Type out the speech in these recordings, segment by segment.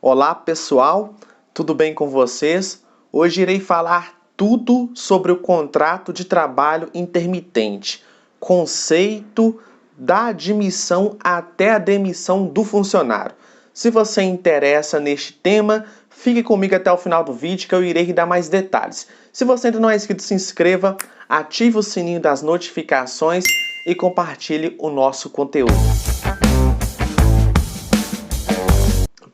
Olá pessoal, tudo bem com vocês? Hoje irei falar tudo sobre o contrato de trabalho intermitente, conceito da admissão até a demissão do funcionário. Se você interessa neste tema, fique comigo até o final do vídeo que eu irei dar mais detalhes. Se você ainda não é inscrito, se inscreva, ative o sininho das notificações e compartilhe o nosso conteúdo.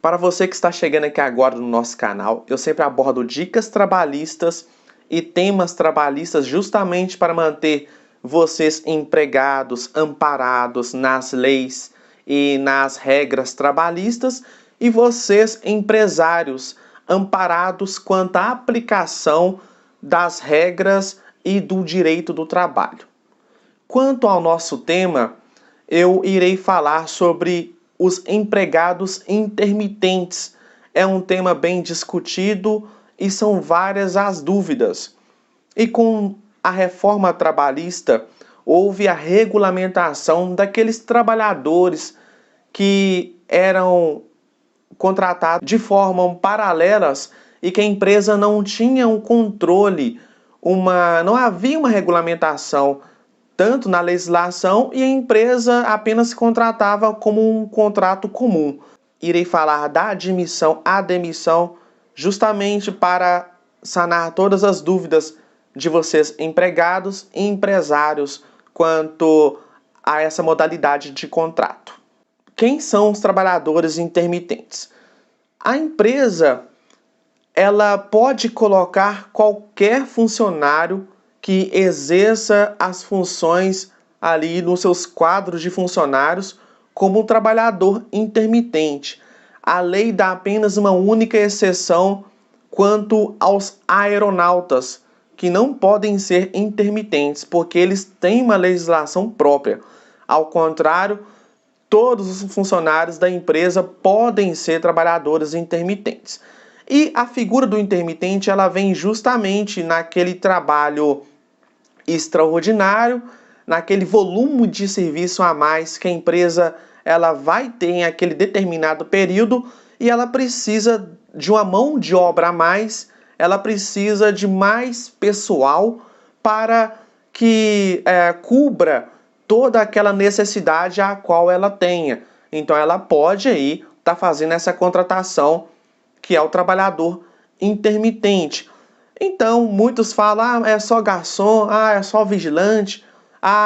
Para você que está chegando aqui agora no nosso canal, eu sempre abordo dicas trabalhistas e temas trabalhistas justamente para manter vocês empregados, amparados nas leis e nas regras trabalhistas e vocês empresários amparados quanto à aplicação das regras e do direito do trabalho. Quanto ao nosso tema, eu irei falar sobre os empregados intermitentes. É um tema bem discutido e são várias as dúvidas. E com a reforma trabalhista, houve a regulamentação daqueles trabalhadores que eram contratados de forma paralelas e que a empresa não tinha um controle, não havia uma regulamentação tanto na legislação e a empresa apenas se contratava como um contrato comum. Irei falar da admissão à demissão justamente para sanar todas as dúvidas de vocês empregados e empresários quanto a essa modalidade de contrato. Quem são os trabalhadores intermitentes? A empresa ela pode colocar qualquer funcionário que exerça as funções ali nos seus quadros de funcionários como um trabalhador intermitente. A lei dá apenas uma única exceção quanto aos aeronautas, que não podem ser intermitentes, porque eles têm uma legislação própria. Ao contrário, todos os funcionários da empresa podem ser trabalhadores intermitentes. E a figura do intermitente, ela vem justamente naquele trabalho extraordinário, naquele volume de serviço a mais que a empresa ela vai ter em aquele determinado período e ela precisa de uma mão de obra a mais, ela precisa de mais pessoal para que cubra toda aquela necessidade a qual ela tenha. Então ela pode aí estar fazendo essa contratação que é o trabalhador intermitente. Então, muitos falam, é só garçom, é só vigilante,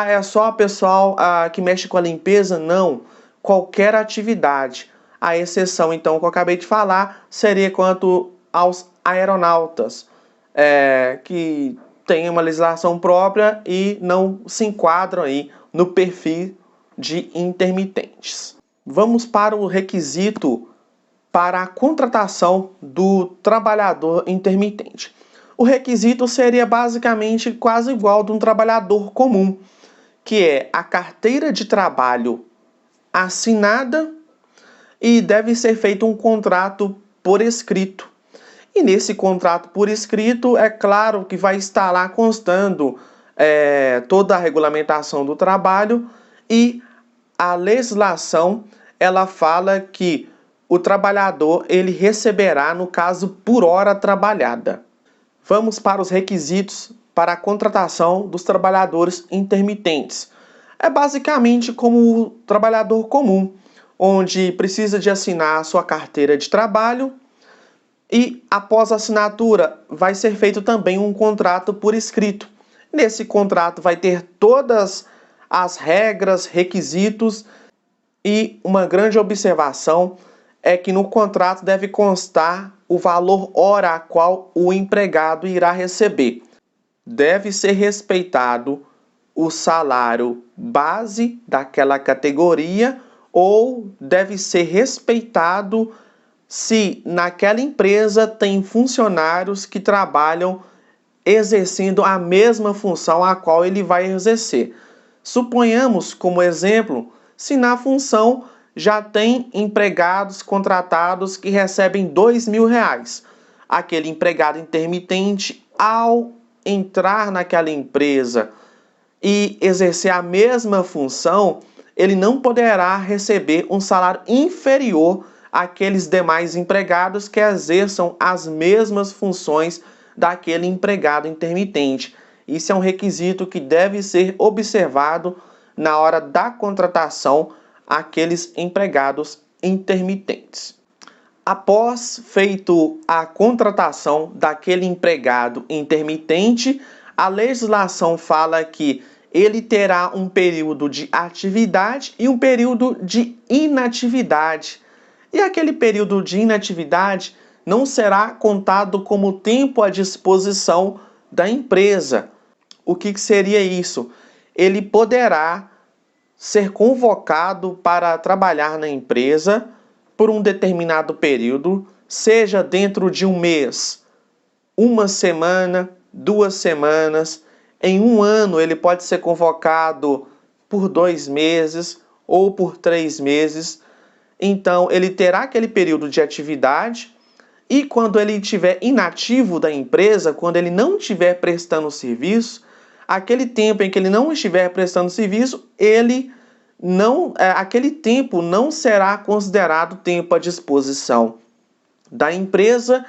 é só pessoal que mexe com a limpeza. Não, qualquer atividade. A exceção, então, que eu acabei de falar, seria quanto aos aeronautas, que têm uma legislação própria e não se enquadram aí no perfil de intermitentes. Vamos para o requisito para a contratação do trabalhador intermitente. O requisito seria basicamente quase igual de um trabalhador comum, que é a carteira de trabalho assinada e deve ser feito um contrato por escrito. E nesse contrato por escrito, é claro que vai estar lá constando toda a regulamentação do trabalho e a legislação, ela fala que o trabalhador ele receberá, no caso, por hora trabalhada. Vamos para os requisitos para a contratação dos trabalhadores intermitentes. É basicamente como o trabalhador comum, onde precisa de assinar a sua carteira de trabalho e, após a assinatura, vai ser feito também um contrato por escrito. Nesse contrato vai ter todas as regras, requisitos e uma grande observação é que no contrato deve constar o valor hora a qual o empregado irá receber. Deve ser respeitado o salário base daquela categoria ou deve ser respeitado se naquela empresa tem funcionários que trabalham exercendo a mesma função a qual ele vai exercer. Suponhamos, como exemplo, se na função já tem empregados contratados que recebem R$2.000. Aquele empregado intermitente, ao entrar naquela empresa e exercer a mesma função, ele não poderá receber um salário inferior aqueles demais empregados que exerçam as mesmas funções daquele empregado intermitente. Isso é um requisito que deve ser observado na hora da contratação àqueles empregados intermitentes. Após feito a contratação daquele empregado intermitente, a legislação fala que ele terá um período de atividade e um período de inatividade. E aquele período de inatividade não será contado como tempo à disposição da empresa. O que seria isso? Ele poderá ser convocado para trabalhar na empresa por um determinado período, seja dentro de um mês, uma semana, 2 semanas. Em um ano ele pode ser convocado por 2 meses ou por 3 meses. Então ele terá aquele período de atividade e quando ele estiver inativo da empresa, quando ele não estiver prestando serviço, aquele tempo em que ele não estiver prestando serviço, aquele tempo não será considerado tempo à disposição da empresa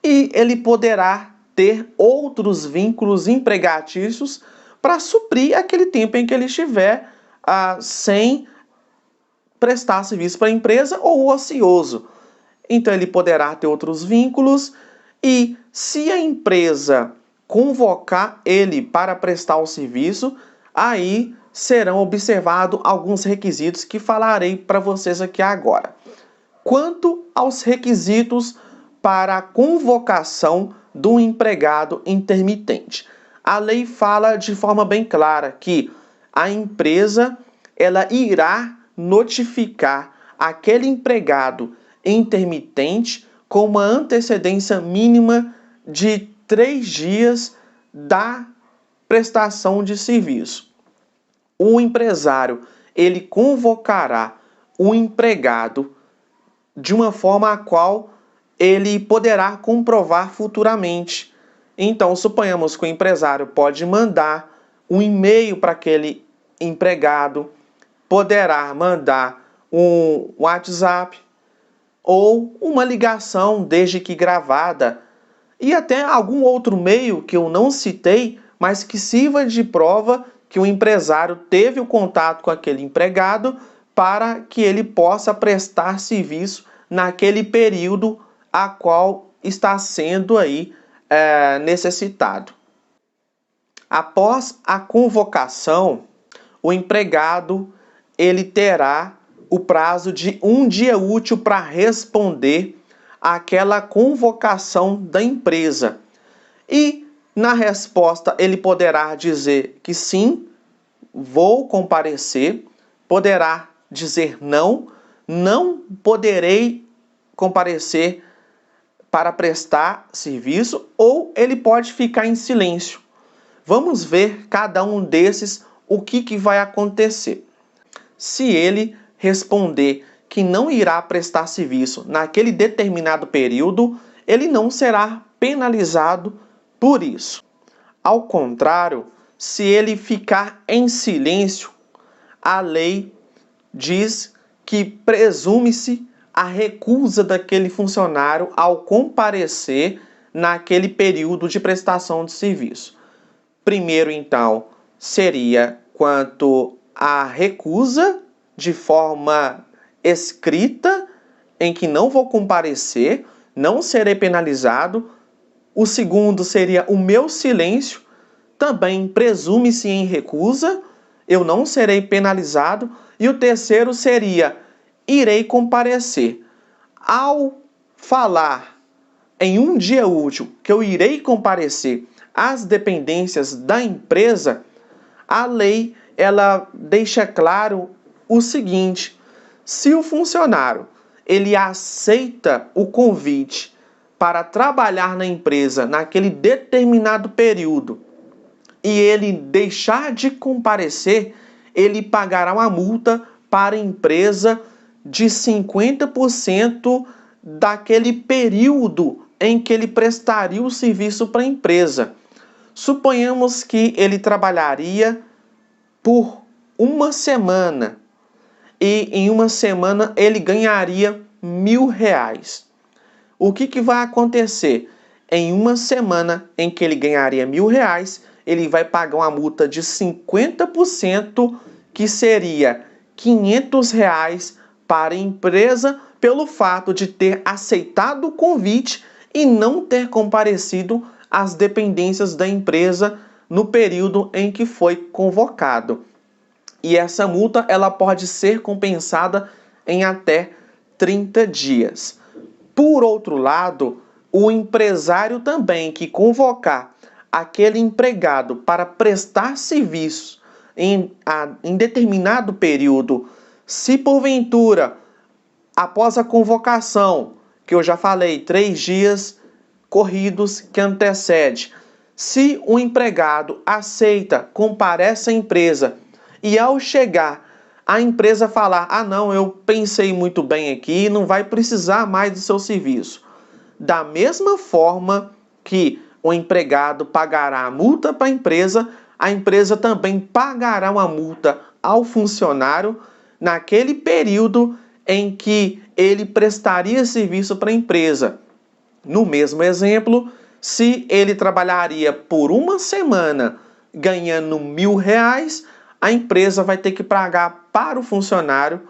e ele poderá ter outros vínculos empregatícios para suprir aquele tempo em que ele estiver sem prestar serviço para a empresa ou ocioso. Então ele poderá ter outros vínculos e se a empresa convocar ele para prestar o serviço, aí serão observados alguns requisitos que falarei para vocês aqui agora. Quanto aos requisitos para a convocação do empregado intermitente, a lei fala de forma bem clara que a empresa ela irá notificar aquele empregado intermitente com uma antecedência mínima de 3 dias da prestação de serviço. O empresário ele convocará o empregado de uma forma a qual ele poderá comprovar futuramente. Então, suponhamos que o empresário pode mandar um e-mail para aquele empregado, poderá mandar um WhatsApp ou uma ligação, desde que gravada, e até algum outro meio que eu não citei, mas que sirva de prova que o empresário teve o contato com aquele empregado para que ele possa prestar serviço naquele período a qual está sendo aí necessitado. Após a convocação, o empregado ele terá o prazo de 1 dia útil para responder àquela convocação da empresa. E na resposta ele poderá dizer que sim, vou comparecer, poderá dizer não, não poderei comparecer para prestar serviço, ou ele pode ficar em silêncio. Vamos ver cada um desses o que vai acontecer. Se ele responder que não irá prestar serviço naquele determinado período, ele não será penalizado por isso. Ao contrário, se ele ficar em silêncio, a lei diz que presume-se a recusa daquele funcionário ao comparecer naquele período de prestação de serviço. Primeiro, então, seria quanto à recusa de forma escrita, em que não vou comparecer, não serei penalizado. O segundo seria o meu silêncio, também presume-se em recusa, eu não serei penalizado. E o terceiro seria, irei comparecer. Ao falar em 1 dia útil que eu irei comparecer às dependências da empresa, a lei ela deixa claro o seguinte: se o funcionário ele aceita o convite para trabalhar na empresa naquele determinado período e ele deixar de comparecer, ele pagará uma multa para a empresa de 50% daquele período em que ele prestaria o serviço para a empresa. Suponhamos que ele trabalharia por 1 semana e em 1 semana ele ganharia R$ 1.000. O que vai acontecer? Em uma semana em que ele ganharia R$ 1.000, ele vai pagar uma multa de 50%, que seria R$ 500 para a empresa, pelo fato de ter aceitado o convite e não ter comparecido às dependências da empresa no período em que foi convocado. E essa multa ela pode ser compensada em até 30 dias. Por outro lado, o empresário também que convocar aquele empregado para prestar serviço em determinado período, se porventura, após a convocação, que eu já falei, 3 dias corridos que antecede, se o empregado aceita, comparece à empresa e ao chegar, a empresa falar, não, eu pensei muito bem aqui, não vai precisar mais do seu serviço. Da mesma forma que o empregado pagará a multa para a empresa também pagará uma multa ao funcionário naquele período em que ele prestaria serviço para a empresa. No mesmo exemplo, se ele trabalharia por uma semana ganhando R$ 1.000, a empresa vai ter que pagar para o funcionário R$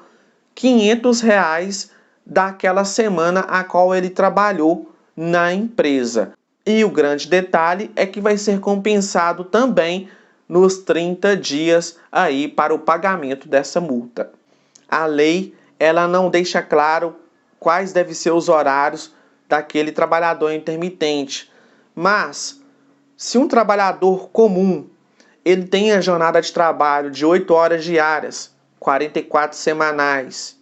500 daquela semana a qual ele trabalhou na empresa. E o grande detalhe é que vai ser compensado também nos 30 dias aí para o pagamento dessa multa. A lei, ela não deixa claro quais devem ser os horários daquele trabalhador intermitente. Mas, se um trabalhador comum, ele tem a jornada de trabalho de 8 horas diárias, 44 semanais,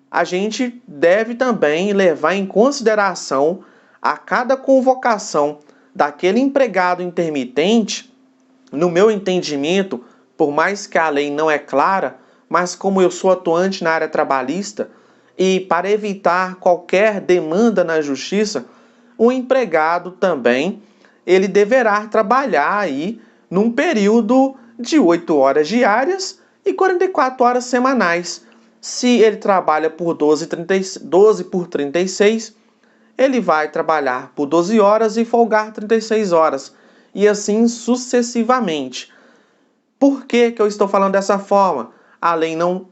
a gente deve também levar em consideração a cada convocação daquele empregado intermitente. No meu entendimento, por mais que a lei não é clara, mas como eu sou atuante na área trabalhista e para evitar qualquer demanda na justiça, o empregado também ele deverá trabalhar aí num período de 8 horas diárias e 44 horas semanais. Se ele trabalha por 12 por 36, ele vai trabalhar por 12 horas e folgar 36 horas, e assim sucessivamente. Por que eu estou falando dessa forma? A lei não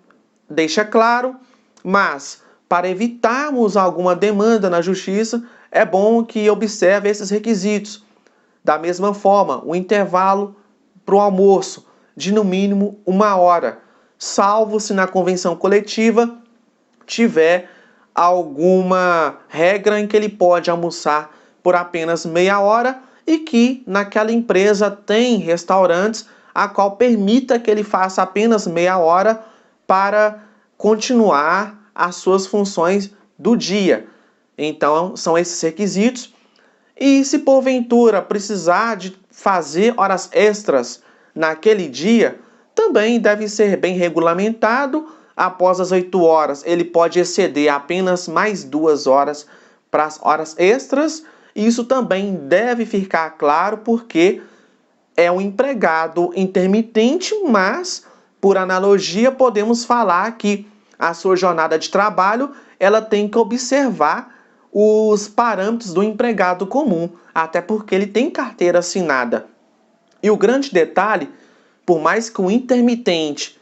deixa claro, mas para evitarmos alguma demanda na justiça, é bom que observe esses requisitos. Da mesma forma, o intervalo para o almoço de no mínimo 1 hora, salvo se na convenção coletiva tiver alguma regra em que ele pode almoçar por apenas meia hora e que naquela empresa tem restaurantes a qual permita que ele faça apenas meia hora para continuar as suas funções do dia. Então, são esses requisitos. E se porventura precisar de fazer horas extras naquele dia, também deve ser bem regulamentado. Após as 8 horas, ele pode exceder apenas mais 2 horas para as horas extras. Isso também deve ficar claro porque é um empregado intermitente, mas, por analogia, podemos falar que a sua jornada de trabalho ela tem que observar os parâmetros do empregado comum, até porque ele tem carteira assinada. E o grande detalhe, por mais que o intermitente,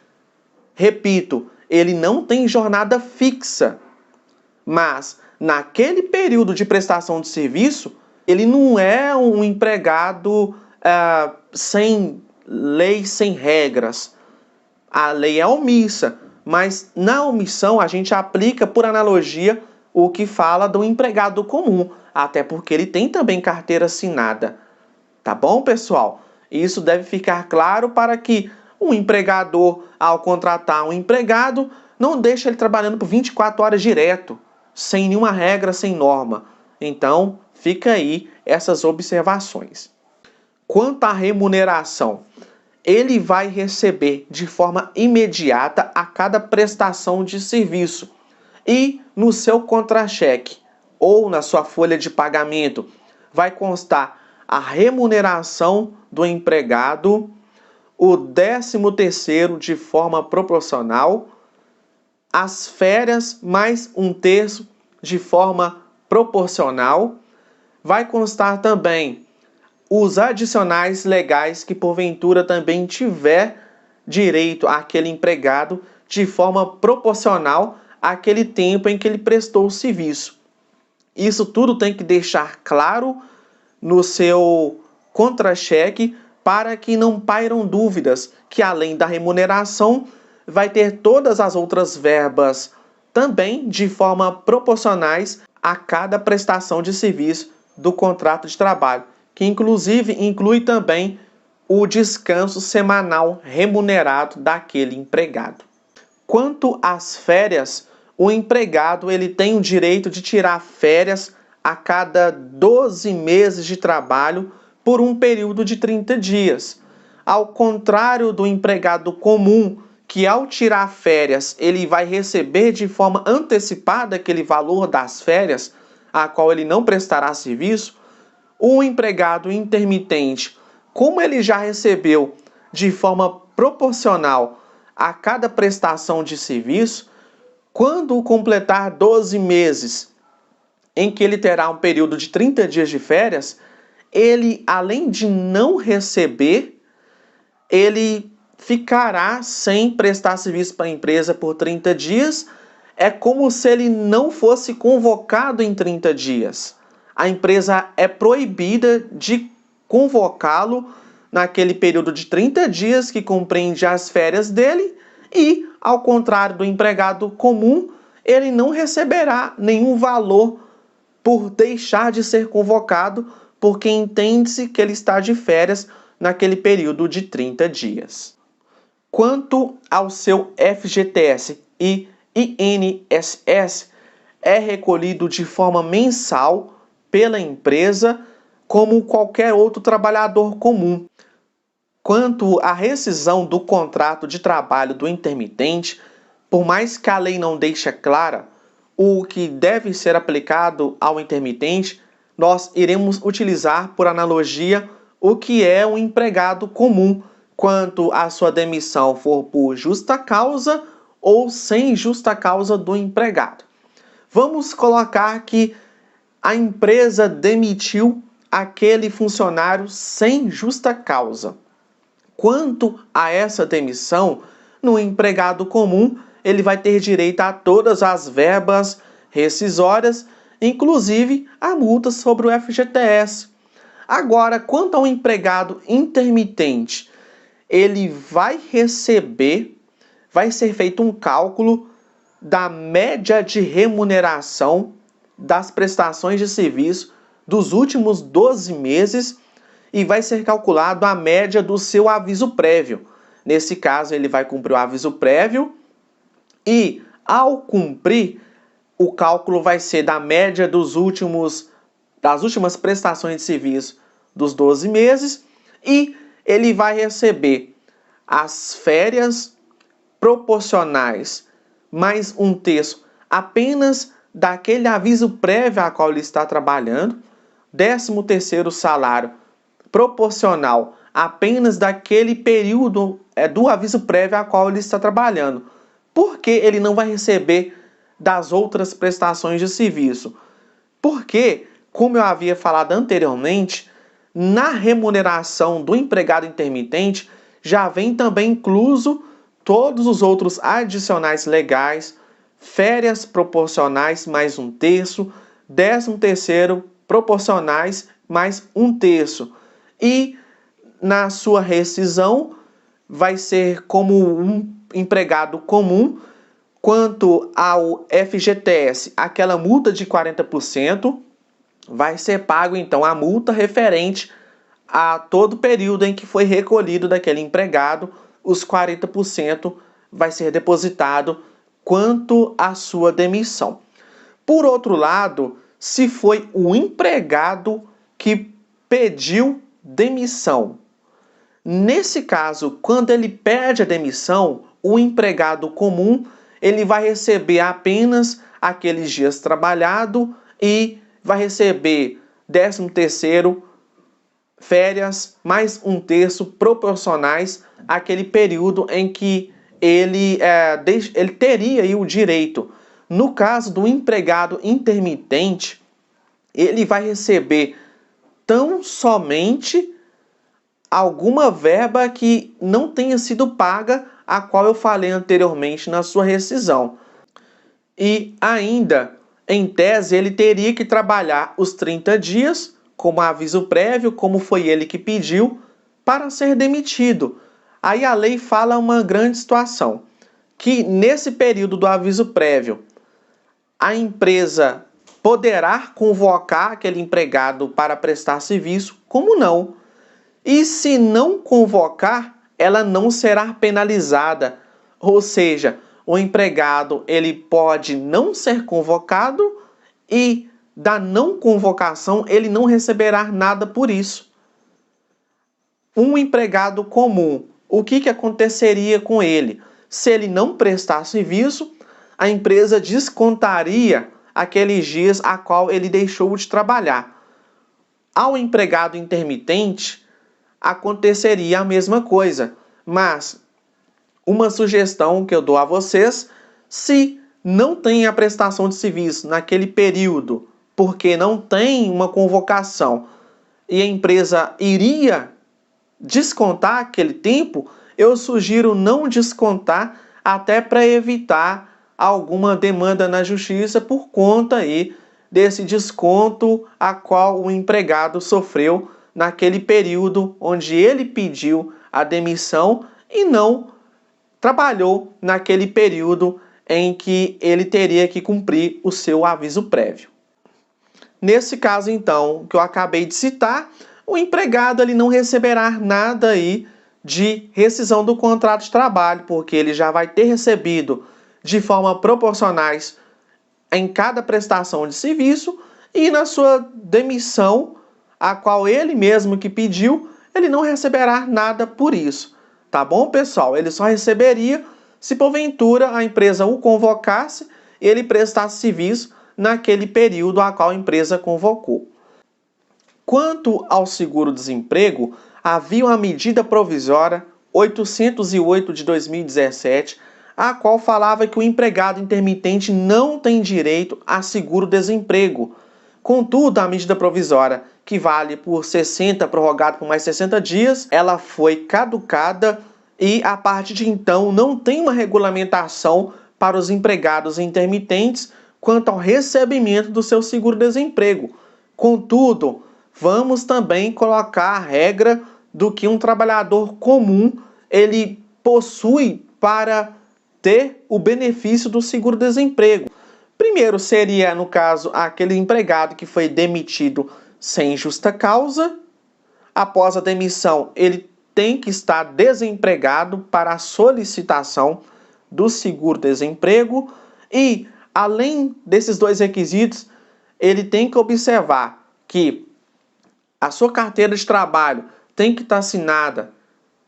repito, ele não tem jornada fixa, mas naquele período de prestação de serviço, ele não é um empregado sem lei, sem regras. A lei é omissa, mas na omissão a gente aplica por analogia o que fala do empregado comum, até porque ele tem também carteira assinada. Tá bom, pessoal? Isso deve ficar claro para que um empregador, ao contratar um empregado, não deixe ele trabalhando por 24 horas direto, sem nenhuma regra, sem norma. Então, fica aí essas observações. Quanto à remuneração, ele vai receber de forma imediata a cada prestação de serviço. E no seu contra-cheque ou na sua folha de pagamento vai constar a remuneração do empregado, o 13º de forma proporcional as férias mais um terço de forma proporcional. Vai constar também os adicionais legais que porventura também tiver direito àquele empregado de forma proporcional àquele tempo em que ele prestou o serviço. Isso tudo tem que deixar claro no seu contra-cheque para que não pairam dúvidas que além da remuneração vai ter todas as outras verbas também de forma proporcionais a cada prestação de serviço do contrato de trabalho, que inclusive inclui também o descanso semanal remunerado daquele empregado. Quanto às férias, o empregado ele tem o direito de tirar férias a cada 12 meses de trabalho por um período de 30 dias. Ao contrário do empregado comum, que ao tirar férias ele vai receber de forma antecipada aquele valor das férias, a qual ele não prestará serviço, o empregado intermitente, como ele já recebeu de forma proporcional a cada prestação de serviço, quando completar 12 meses em que ele terá um período de 30 dias de férias, ele, além de não receber, ele ficará sem prestar serviço para a empresa por 30 dias. É como se ele não fosse convocado em 30 dias. A empresa é proibida de convocá-lo naquele período de 30 dias que compreende as férias dele e, ao contrário do empregado comum, ele não receberá nenhum valor por deixar de ser convocado, porque entende-se que ele está de férias naquele período de 30 dias. Quanto ao seu FGTS e INSS, é recolhido de forma mensal pela empresa como qualquer outro trabalhador comum. Quanto à rescisão do contrato de trabalho do intermitente, por mais que a lei não deixe clara o que deve ser aplicado ao intermitente, nós iremos utilizar por analogia o que é um empregado comum, quanto a sua demissão for por justa causa ou sem justa causa do empregado. Vamos colocar que a empresa demitiu aquele funcionário sem justa causa. Quanto a essa demissão, no empregado comum, ele vai ter direito a todas as verbas rescisórias, inclusive a multa sobre o FGTS. Agora, quanto ao empregado intermitente, ele vai ser feito um cálculo da média de remuneração das prestações de serviço dos últimos 12 meses e vai ser calculado a média do seu aviso prévio. Nesse caso, ele vai cumprir o aviso prévio e, ao cumprir, o cálculo vai ser da média das últimas prestações de serviço dos 12 meses e ele vai receber as férias proporcionais mais um terço apenas daquele aviso prévio a qual ele está trabalhando, 13º salário proporcional apenas daquele período do aviso prévio a qual ele está trabalhando. Por que ele não vai receber das outras prestações de serviço? Porque, como eu havia falado anteriormente, na remuneração do empregado intermitente já vem também incluso todos os outros adicionais legais, férias proporcionais mais um terço, 13º proporcionais mais um terço. E na sua rescisão vai ser como um empregado comum. Quanto ao FGTS, aquela multa de 40%, vai ser pago então a multa referente a todo o período em que foi recolhido daquele empregado, os 40% vai ser depositado quanto à sua demissão. Por outro lado, se foi o empregado que pediu demissão, nesse caso, quando ele pede a demissão, o empregado comum ele vai receber apenas aqueles dias trabalhados e vai receber 13º, férias, mais um terço proporcionais àquele período em que ele teria aí o direito. No caso do empregado intermitente, ele vai receber tão somente alguma verba que não tenha sido paga, a qual eu falei anteriormente na sua rescisão. E ainda, em tese, ele teria que trabalhar os 30 dias, como aviso prévio, como foi ele que pediu, para ser demitido. Aí a lei fala uma grande situação, que nesse período do aviso prévio, a empresa poderá convocar aquele empregado para prestar serviço, como não. E se não convocar, ela não será penalizada. Ou seja, o empregado ele pode não ser convocado e da não convocação ele não receberá nada por isso. Um empregado comum, o que aconteceria com ele? Se ele não prestar serviço, a empresa descontaria aqueles dias a qual ele deixou de trabalhar. Ao empregado intermitente, aconteceria a mesma coisa, mas uma sugestão que eu dou a vocês, se não tem a prestação de serviço naquele período, porque não tem uma convocação e a empresa iria descontar aquele tempo, eu sugiro não descontar, até para evitar alguma demanda na justiça por conta aí desse desconto a qual o empregado sofreu naquele período onde ele pediu a demissão e não trabalhou naquele período em que ele teria que cumprir o seu aviso prévio. Nesse caso, então, que eu acabei de citar, o empregado ele não receberá nada aí de rescisão do contrato de trabalho, porque ele já vai ter recebido de forma proporcionais em cada prestação de serviço e na sua demissão, a qual ele mesmo que pediu, ele não receberá nada por isso. Tá bom, pessoal? Ele só receberia se porventura a empresa o convocasse e ele prestasse serviço naquele período a qual a empresa convocou. Quanto ao seguro-desemprego, havia uma medida provisória 808 de 2017, a qual falava que o empregado intermitente não tem direito a seguro-desemprego. Contudo, a medida provisória, que vale por 60, prorrogada por mais 60 dias, ela foi caducada e, a partir de então, não tem uma regulamentação para os empregados intermitentes quanto ao recebimento do seu seguro-desemprego. Contudo, vamos também colocar a regra do que um trabalhador comum ele possui para ter o benefício do seguro-desemprego. Primeiro seria, no caso, aquele empregado que foi demitido sem justa causa. Após a demissão, ele tem que estar desempregado para a solicitação do seguro-desemprego. E, além desses dois requisitos, ele tem que observar que a sua carteira de trabalho tem que estar assinada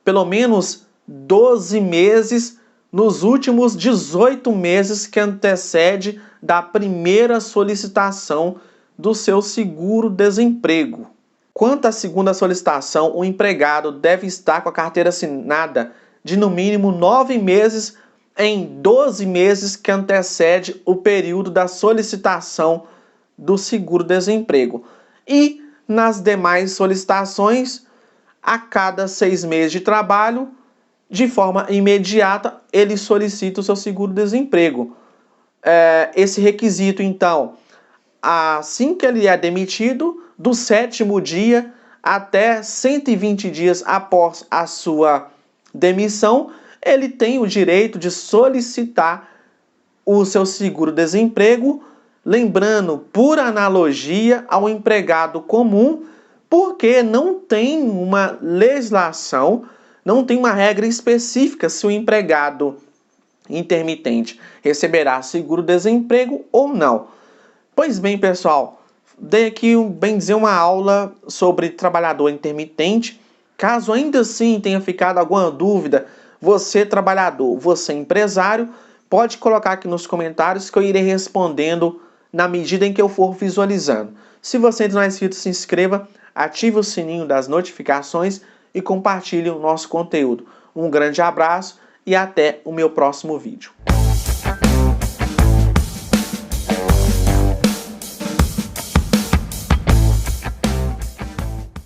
pelo menos 12 meses nos últimos 18 meses que antecede da primeira solicitação do seu seguro-desemprego. Quanto à segunda solicitação, o empregado deve estar com a carteira assinada de no mínimo 9 meses em 12 meses que antecede o período da solicitação do seguro-desemprego. E nas demais solicitações, a cada 6 meses de trabalho, de forma imediata, ele solicita o seu seguro-desemprego. Esse requisito, então, assim que ele é demitido, do 7º dia até 120 dias após a sua demissão, ele tem o direito de solicitar o seu seguro-desemprego, lembrando, por analogia ao empregado comum, porque não tem uma legislação, não tem uma regra específica se o empregado intermitente receberá seguro-desemprego ou não. Pois bem, pessoal, dei aqui, bem dizer, uma aula sobre trabalhador intermitente. Caso ainda assim tenha ficado alguma dúvida, você trabalhador, você empresário, pode colocar aqui nos comentários que eu irei respondendo na medida em que eu for visualizando. Se você ainda não é inscrito, se inscreva, ative o sininho das notificações e compartilhe o nosso conteúdo. Um grande abraço e até o meu próximo vídeo.